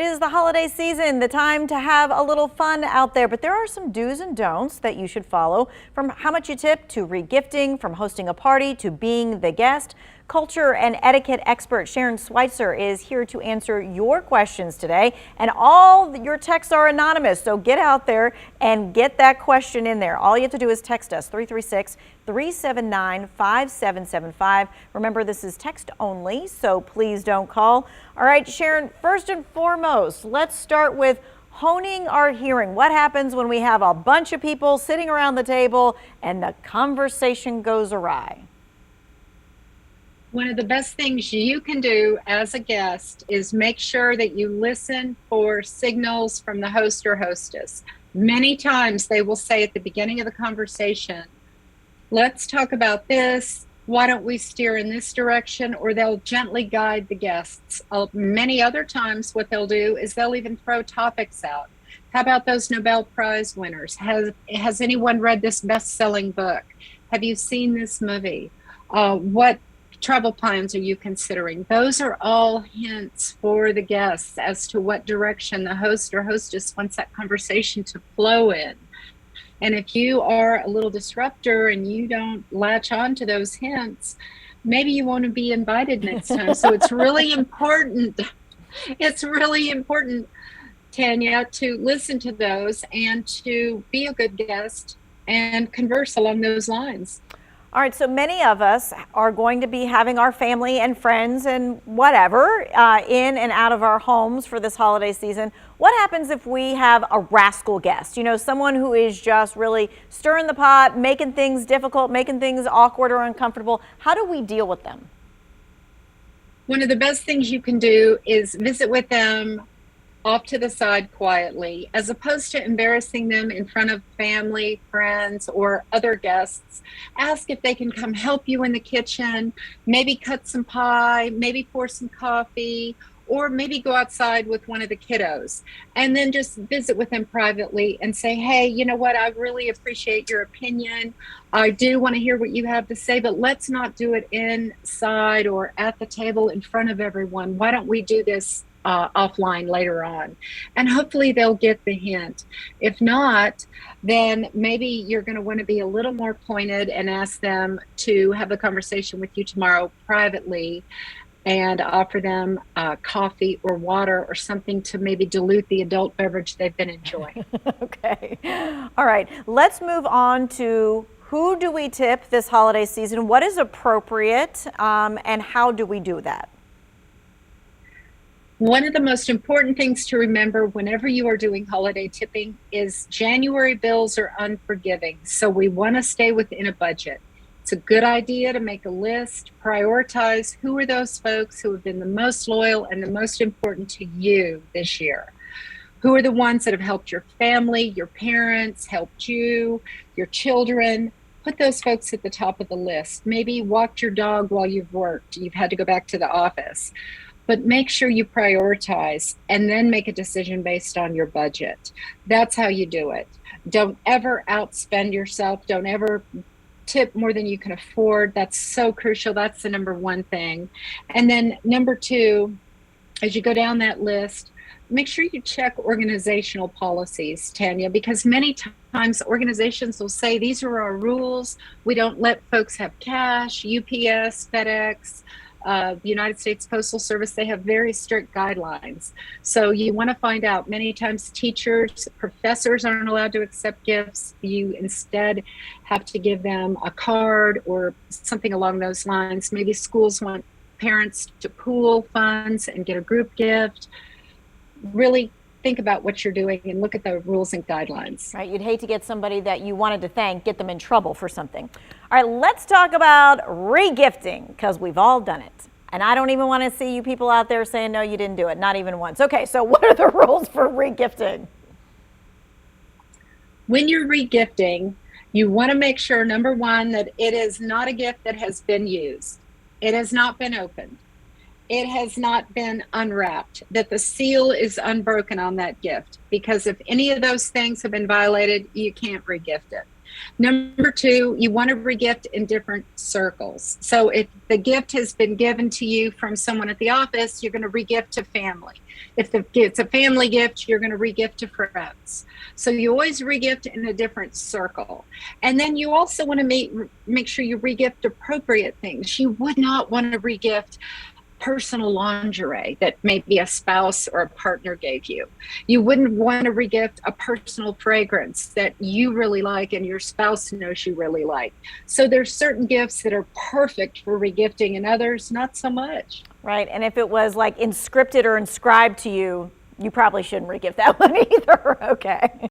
It is the holiday season, the time to have a little fun out there, but there are some do's and don'ts that you should follow, from how much you tip to regifting, from hosting a party to being the guest. Culture and etiquette expert Sharon Schweitzer is here to answer your questions today, and all your texts are anonymous, so get out there and get that question in there. All you have to do is text us 336-379-5775. Remember, this is text only, so please don't call. All right, Sharon, first and foremost, let's start with honing our hearing. What happens when we have a bunch of people sitting around the table and the conversation goes awry? One of the best things you can do as a guest is make sure that you listen for signals from the host or hostess. Many times they will say at the beginning of the conversation, let's talk about this. Why don't we steer in this direction? Or they'll gently guide the guests. Many other times what they'll do is they'll even throw topics out. How about those Nobel Prize winners? Has anyone read this best-selling book? Have you seen this movie? What travel plans are you considering? Those are all hints for the guests as to what direction the host or hostess wants that conversation to flow in. And if you are a little disruptor and you don't latch on to those hints, maybe you want to be invited next time. So it's really important. It's really important, Tanya, to listen to those and to be a good guest and converse along those lines. All right, so many of us are going to be having our family and friends and whatever in and out of our homes for this holiday season. What happens if we have a rascal guest? You know, someone who is just really stirring the pot, making things difficult, making things awkward or uncomfortable. How do we deal with them? One of the best things you can do is visit with them off to the side quietly, as opposed to embarrassing them in front of family, friends, or other guests. Ask if they can come help you in the kitchen, maybe cut some pie, maybe pour some coffee, or maybe go outside with one of the kiddos, and then just visit with them privately and say, hey, you know what, I really appreciate your opinion. I do want to hear what you have to say, but let's not do it inside or at the table in front of everyone. Why don't we do this offline later on? And hopefully they'll get the hint. If not, then maybe you're going to want to be a little more pointed and ask them to have a conversation with you tomorrow privately and offer them coffee or water or something to maybe dilute the adult beverage they've been enjoying. Okay. All right. Let's move on to who do we tip this holiday season? What is appropriate and how do we do that? One of the most important things to remember whenever you are doing holiday tipping is January bills are unforgiving. So we want to stay within a budget. It's a good idea to make a list, prioritize who are those folks who have been the most loyal and the most important to you this year. Who are the ones that have helped your family, your parents, helped you, your children? Put those folks at the top of the list. Maybe walked your dog while you've worked. You've had to go back to the office. But make sure you prioritize and then make a decision based on your budget. That's how you do it. Don't ever outspend yourself. Don't ever tip more than you can afford. That's so crucial. That's the number one thing. And then number two, as you go down that list, make sure you check organizational policies, Tanya, because many times organizations will say, these are our rules. We don't let folks have cash. UPS, FedEx, the United States Postal Service, they have very strict guidelines. So you want to find out. Many times teachers, professors aren't allowed to accept gifts. You instead have to give them a card or something along those lines. Maybe schools want parents to pool funds and get a group gift. Really think about what you're doing and look at the rules and guidelines. Right, you'd hate to get somebody that you wanted to thank, get them in trouble for something. All right, let's talk about regifting, because we've all done it. And I don't even want to see you people out there saying, no, you didn't do it, not even once. Okay, so what are the rules for regifting? When you're regifting, you want to make sure, number one, that it is not a gift that has been used. It has not been opened. It has not been unwrapped, that the seal is unbroken on that gift, because if any of those things have been violated, you can't regift it. Number two, you want to regift in different circles. So if the gift has been given to you from someone at the office, you're going to regift to family. If it's a family gift, you're going to regift to friends. So you always regift in a different circle. And then you also want to make sure you regift appropriate things. You would not want to regift personal lingerie that maybe a spouse or a partner gave you. You wouldn't want to regift a personal fragrance that you really like and your spouse knows you really like. So there's certain gifts that are perfect for regifting and others not so much. Right, and if it was like inscripted or inscribed to you, you probably shouldn't regift that one either. Okay.